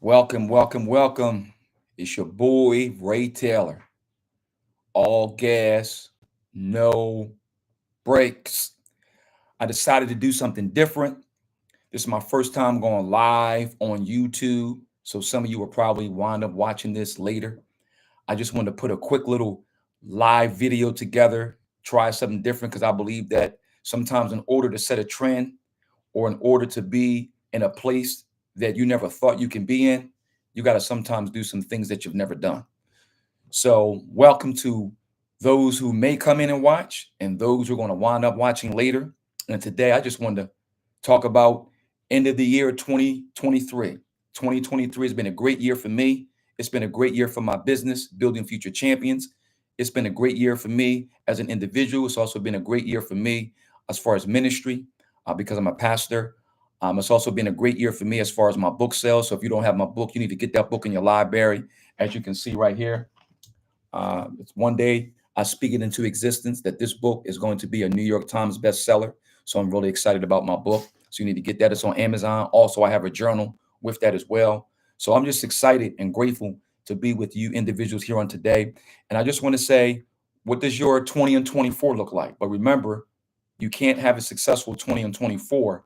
Welcome, welcome, welcome. It's your boy, Ray Taylor. All gas, no brakes. I decided to do something different. This is my first time going live on YouTube. So some of you will probably wind up watching this later. I just wanted to put a quick little live video together, try something different because I believe that sometimes in order to set a trend or in order to be in a place that you never thought you can be in, you got to sometimes do some things that you've never done. So, welcome to those who may come in and watch and those who are going to wind up watching later. And today, I just wanted to talk about end of the year 2023. 2023 has been a great year for me. It's been a great year for my business, building future champions. It's been a great year for me as an individual. It's also been a great year for me as far as ministry, because I'm a pastor. It's also been a great year for me as far as my book sales. So if you don't have my book, you need to get that book in your library. As you can see right here, it's one day I speak it into existence that this book is going to be a New York Times bestseller. So I'm really excited about my book. So you need to get that. It's on Amazon. Also, I have a journal with that as well. So I'm just excited and grateful to be with you individuals here on today. And I just want to say, what does your 20 and 24 look like? But remember, you can't have a successful 20 and 24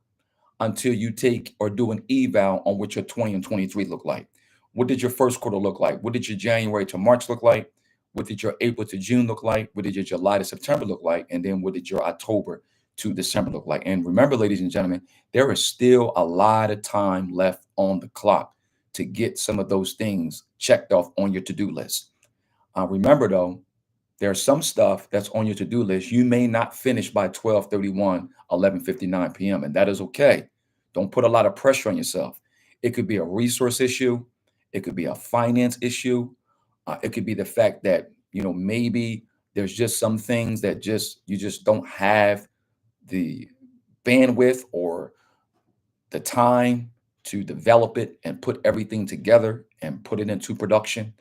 until you take or do an eval on what your 20 and 23 look like. What did your first quarter look like? What did your January to March look like? What did your April to June look like? What did your July to September look like? And then what did your October to December look like? And remember, ladies and gentlemen, there is still a lot of time left on the clock to get some of those things checked off on your to-do list. Remember, though, there's some stuff that's on your to-do list you may not finish by 12:31, 11:59 p.m., and that is okay. Don't put a lot of pressure on yourself. It could be a resource issue. It could be a finance issue. It could be the fact that, maybe there's just some things that you just don't have the bandwidth or the time to develop it and put everything together and put it into production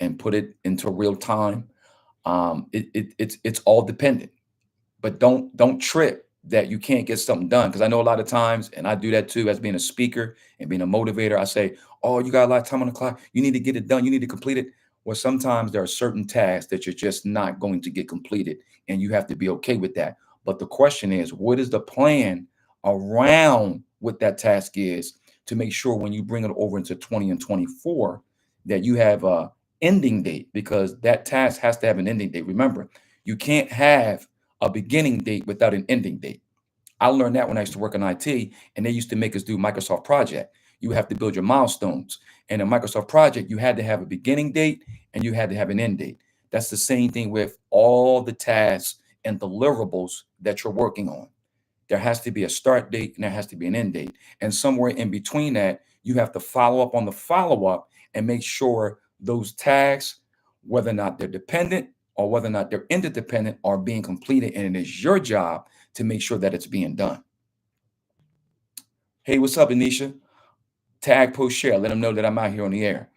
and put it into real time. It's all dependent, but don't trip that you can't get something done, because I know a lot of times, and I do that too as being a speaker and being a motivator. I say, oh, you got a lot of time on the clock, you need to get it done, you need to complete it. Well, sometimes there are certain tasks that you're just not going to get completed, and you have to be okay with that. But the question is, what is the plan around what that task is to make sure when you bring it over into 20 and 24 that you have a ending date, because that task has to have an ending date. Remember, you can't have a beginning date without an ending date. I learned that when I used to work in IT, and they used to make us do Microsoft Project. You have to build your milestones. And in Microsoft Project, you had to have a beginning date and you had to have an end date. That's the same thing with all the tasks and deliverables that you're working on. There has to be a start date and there has to be an end date. And somewhere in between that, you have to follow up on the follow up and make sure those tasks, whether or not they're dependent or whether or not they're interdependent, are being completed. And it is your job to make sure that it's being done. Hey, what's up, Anisha? Tag, post, share. Let them know that I'm out here on the air.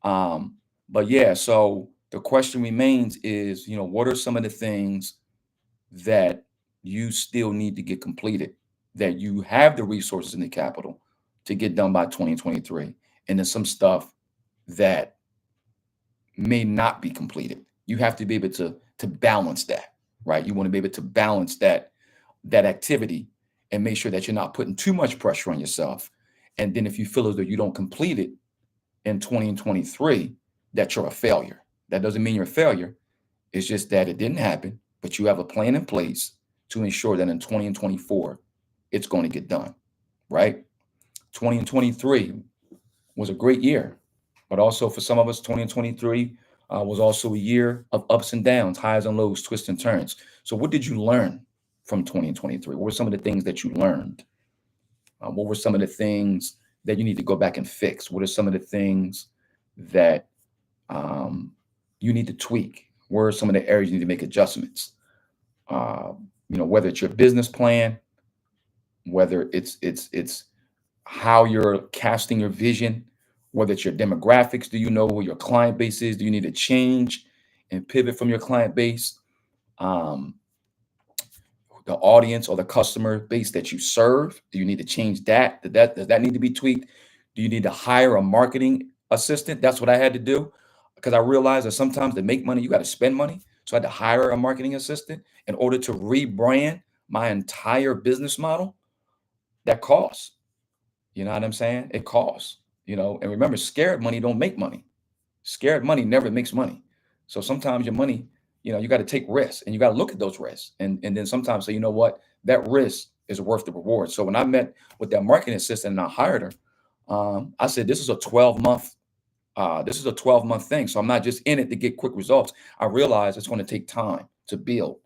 But yeah, so the question remains is, what are some of the things that you still need to get completed, that you have the resources and the capital to get done by 2023? And then some stuff that may not be completed. You have to be able to balance that, right? You want to be able to balance that activity and make sure that you're not putting too much pressure on yourself. And then if you feel as though you don't complete it in 2023, that you're a failure. That doesn't mean you're a failure. It's just that it didn't happen, but you have a plan in place to ensure that in 20 and 24, it's going to get done, right? 20 and 23 was a great year, but also for some of us, 20 and 23 was also a year of ups and downs, highs and lows, twists and turns. So what did you learn from 20 and 23? What were some of the things that you learned? What were some of the things that you need to go back and fix? What are some of the things that you need to tweak? Where are some of the areas you need to make adjustments? Whether it's your business plan, whether it's how you're casting your vision, whether it's your demographics. Do you know who your client base is? Do you need to change and pivot from your client base? The audience or the customer base that you serve, do you need to change that? Does that need to be tweaked? Do you need to hire a marketing assistant? That's what I had to do because I realized that sometimes to make money, you got to spend money. So I had to hire a marketing assistant in order to rebrand my entire business model. That costs. You know what I'm saying? It costs. And remember, scared money don't make money. Scared money never makes money. So sometimes your money, you got to take risks and you got to look at those risks. And then sometimes say, you know what, that risk is worth the reward. So when I met with that marketing assistant and I hired her, I said, this is a 12-month thing. So I'm not just in it to get quick results. I realize it's going to take time to build.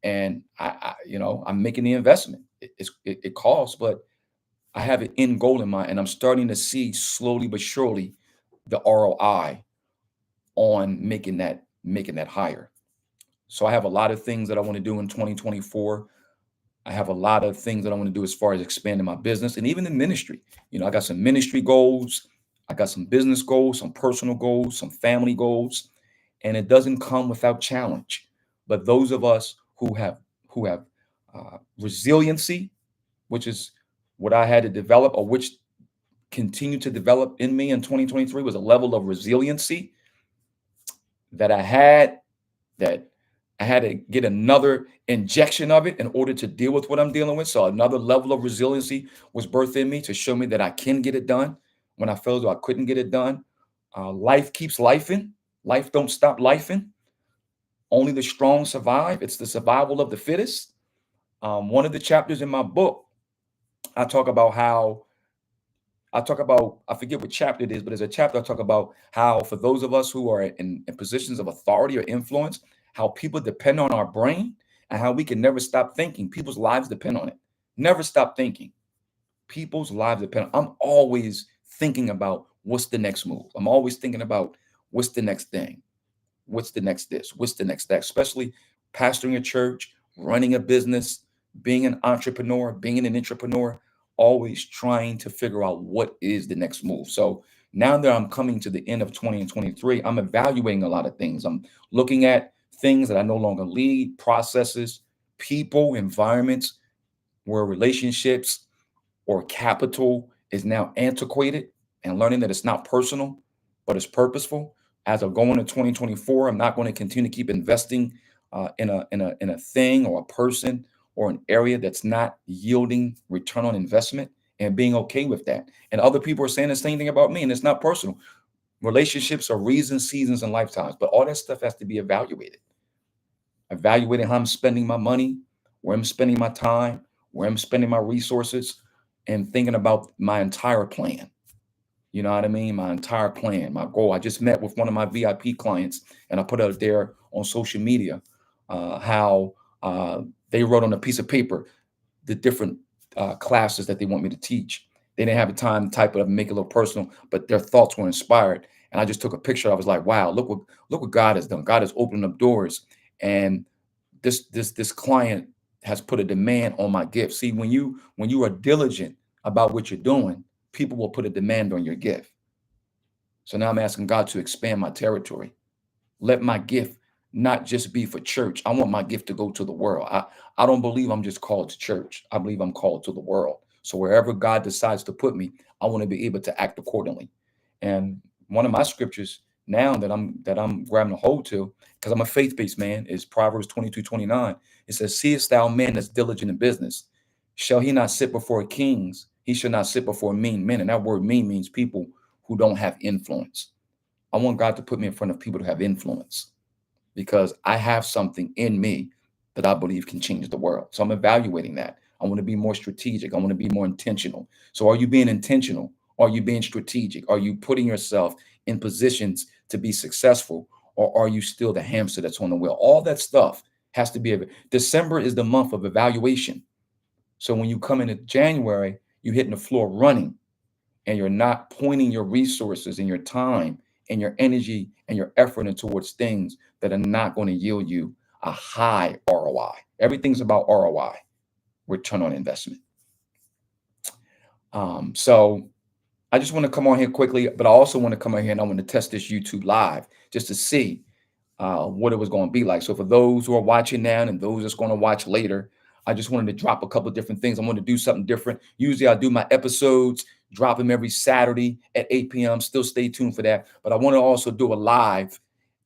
And I'm making the investment. It costs, but I have an end goal in mind, and I'm starting to see slowly but surely the ROI on making that higher. So I have a lot of things that I want to do in 2024. I have a lot of things that I want to do as far as expanding my business and even in ministry. I got some ministry goals, I got some business goals, some personal goals, some family goals, and it doesn't come without challenge. But those of us who have resiliency, which is what I had to develop, or which continued to develop in me in 2023, was a level of resiliency that that I had to get another injection of it in order to deal with what I'm dealing with. So another level of resiliency was birthed in me to show me that I can get it done when I felt as though I couldn't get it done. Life keeps lifing. Life don't stop lifing. Only the strong survive. It's the survival of the fittest. One of the chapters in my book, I talk about how I forget what chapter it is, but there's a chapter I talk about how for those of us who are in positions of authority or influence, how people depend on our brain and how we can never stop thinking. People's lives depend on it. Never stop thinking. People's lives depend. I'm always thinking about what's the next move. I'm always thinking about what's the next thing. What's the next this? What's the next that? Especially pastoring a church, running a business, being an entrepreneur, being an entrepreneur, always trying to figure out what is the next move. So now that I'm coming to the end of 2023, I'm evaluating a lot of things. I'm looking at things that I no longer lead, processes, people, environments where relationships or capital is now antiquated, and learning that it's not personal, but it's purposeful. As I go into 2024, I'm not going to continue to keep investing in a thing or a person or an area that's not yielding return on investment, and being okay with that. And other people are saying the same thing about me, and it's not personal. Relationships are reasons, seasons, and lifetimes, but all that stuff has to be evaluated. Evaluating how I'm spending my money, where I'm spending my time, where I'm spending my resources, and thinking about my entire plan. You know what I mean? My entire plan, my goal. I just met with one of my VIP clients, and I put out there on social media how they wrote on a piece of paper the different classes that they want me to teach. They didn't have the time to type it up and make it a little personal, but their thoughts were inspired. And I just took a picture. I was like, wow, look what God has done. God has opened up doors. And this client has put a demand on my gift. See, when you are diligent about what you're doing, people will put a demand on your gift. So now I'm asking God to expand my territory. Let my gift not just be for church. I want my gift to go to the world. I don't believe I'm just called to church. I believe I'm called to the world. So wherever God decides to put me, I want to be able to act accordingly. And one of my scriptures now that I'm grabbing a hold to, because I'm a faith-based man, is Proverbs 22:29. It says, "Seest thou man that's diligent in business? Shall he not sit before kings? He shall not sit before mean men." And that word mean means people who don't have influence. I want God to put me in front of people to have influence, because I have something in me that I believe can change the world. So I'm evaluating that. I want to be more strategic. I want to be more intentional. So are you being intentional? Are you being strategic? Are you putting yourself in positions to be successful? Or are you still the hamster that's on the wheel? All that stuff has to be. December is the month of evaluation. So when you come into January, you're hitting the floor running, and you're not pointing your resources and your time and your energy and your effort in towards things that are not going to yield you a high ROI. Everything's about ROI, return on investment. So I just want to come on here quickly, but I also want to come on here and I want to test this YouTube live just to see what it was going to be like. So for those who are watching now and those that's going to watch later, I just wanted to drop a couple of different things. I want to do something different. Usually I do my episodes Drop them every Saturday at 8 p.m. Still stay tuned for that. But I want to also do a live,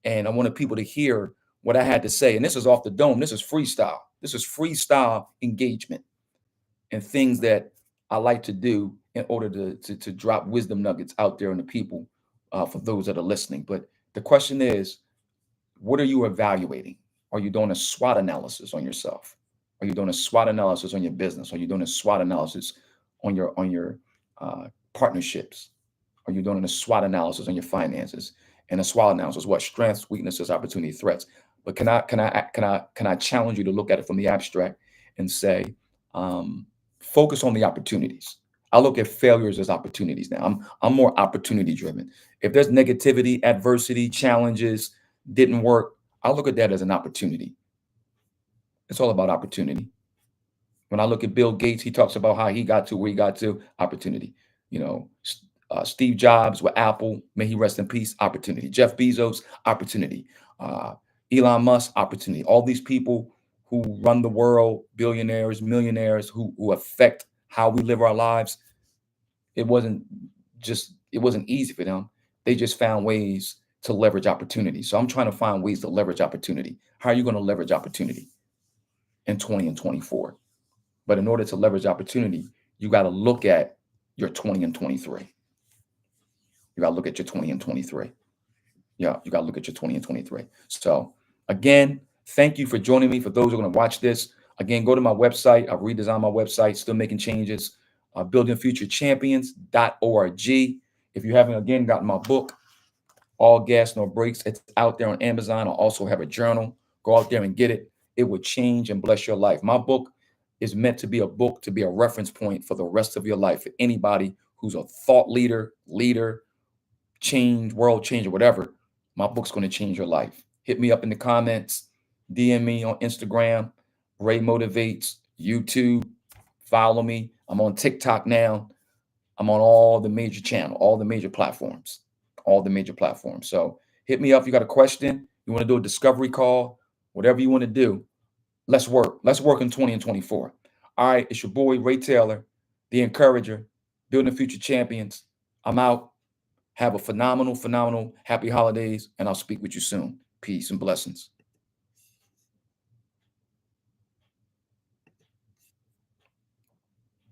and I wanted people to hear what I had to say. And this is off the dome. This is freestyle. This is freestyle engagement and things that I like to do in order to drop wisdom nuggets out there in the people, for those that are listening. But the question is, what are you evaluating? Are you doing a SWOT analysis on yourself? Are you doing a SWOT analysis on your business? Are you doing a SWOT analysis on your partnerships? Are you doing a SWOT analysis on your finances? And a SWOT analysis, what strengths, weaknesses, opportunity, threats. But can I challenge you to look at it from the abstract and say, um, focus on the opportunities. I look at failures as opportunities now. I'm more opportunity driven. If there's negativity, adversity, challenges, didn't work, I look at that as an opportunity. It's all about opportunity. When I look at Bill Gates, he talks about how he got to where he got to, opportunity. You know, Steve Jobs with Apple, may he rest in peace, opportunity. Jeff Bezos, opportunity. Uh, Elon Musk, opportunity. All these people who run the world, billionaires, millionaires, who affect how we live our lives, it wasn't easy for them. They just found ways to leverage opportunity. So I'm trying to find ways to leverage opportunity. How are you going to leverage opportunity in 20 and 24? But in order to leverage opportunity, you got to look at your 20 and 23. You got to look at your 20 and 23. Yeah, you got to look at your 20 and 23. So again, thank you for joining me. For those who are going to watch this, again, go to my website. I've redesigned my website, still making changes. Buildingfuturechampions.org. If you haven't, again, gotten my book, All Gas, No Breaks, it's out there on Amazon. I also have a journal. Go out there and get it. It will change and bless your life. My book is meant to be a book, to be a reference point for the rest of your life. For anybody who's a thought leader, change, world changer, whatever, my book's going to change your life. Hit me up in the comments, DM me on Instagram, Ray Motivates, YouTube, follow me. I'm on TikTok now. I'm on all the major channels, all the major platforms, all the major platforms. So hit me up if you got a question, you want to do a discovery call, whatever you want to do. Let's work. Let's work in 20 and 24. All right, it's your boy Ray Taylor, the encourager, building future champions. I'm out. Have a phenomenal happy holidays, and I'll speak with you soon. Peace and blessings.